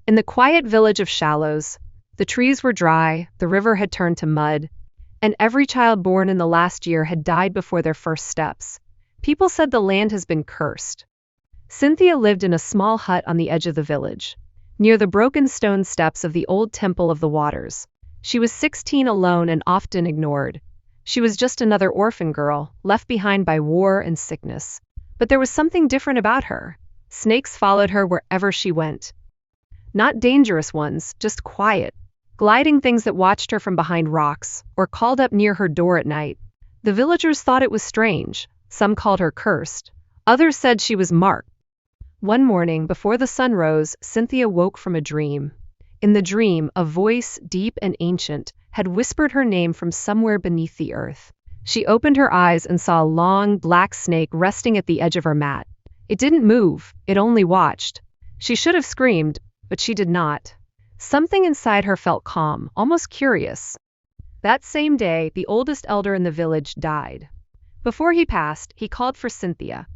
In the quiet village of Shallows, the trees were dry, the river had turned to mud, and every child born in the last year had died before their first steps. People said the land has been cursed. Cynthia lived in a small hut on the edge of the village, near the broken stone steps of the old Temple of the Waters. She was 16, alone and often ignored. She was just another orphan girl, left behind by war and sickness. But there was something different about her. Snakes followed her wherever she went. Not dangerous ones, just quiet, gliding things that watched her from behind rocks or called up near her door at night. The villagers thought it was strange. Some called her cursed. Others said she was marked. One morning, before the sun rose, Cynthia woke from a dream. In the dream, a voice, deep and ancient, had whispered her name from somewhere beneath the earth. She opened her eyes and saw a long, black snake resting at the edge of her mat. It didn't move, it only watched. She should have screamed, but she did not. Something inside her felt calm, almost curious. That same day, the oldest elder in the village died. Before he passed, he called for Cynthia.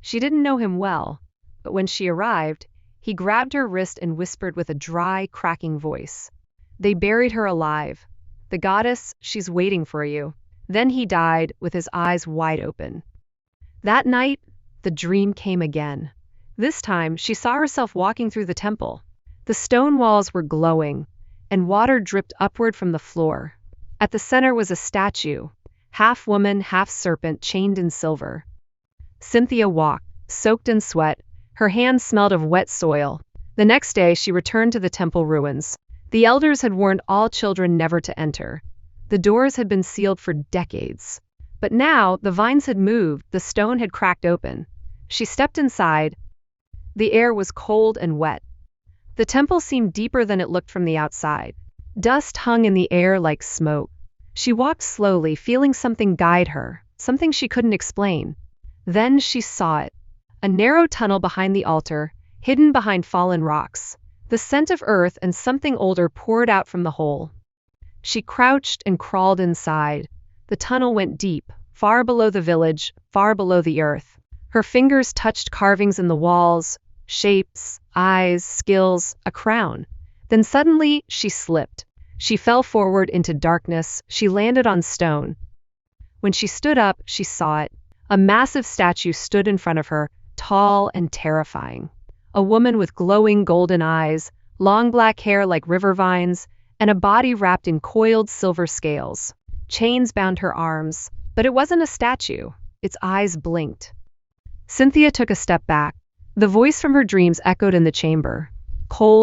She didn't know him well, but when she arrived, he grabbed her wrist and whispered with a dry, cracking voice. They buried her alive. The goddess, she's waiting for you. Then he died, with his eyes wide open. That night, the dream came again. This time, she saw herself walking through the temple. The stone walls were glowing, and water dripped upward from the floor. At the center was a statue, half woman, half serpent, chained in silver. Cynthia walked, soaked in sweat. Her hands smelled of wet soil. The next day, she returned to the temple ruins. The elders had warned all children never to enter. The doors had been sealed for decades. But now, the vines had moved, the stone had cracked open. She stepped inside. The air was cold and wet. The temple seemed deeper than it looked from the outside. Dust hung in the air like smoke. She walked slowly, feeling something guide her, something she couldn't explain. Then she saw it. A narrow tunnel behind the altar, hidden behind fallen rocks. The scent of earth and something older poured out from the hole. She crouched and crawled inside. The tunnel went deep, far below the village, far below the earth. Her fingers touched carvings in the walls, shapes, eyes, skills, a crown. Then suddenly, she slipped. She fell forward into darkness. She landed on stone. When she stood up, she saw it. A massive statue stood in front of her, tall and terrifying. A woman with glowing golden eyes, long black hair like river vines, and a body wrapped in coiled silver scales. Chains bound her arms, but it wasn't a statue. Its eyes blinked. Cynthia took a step back. The voice from her dreams echoed in the chamber. Cold,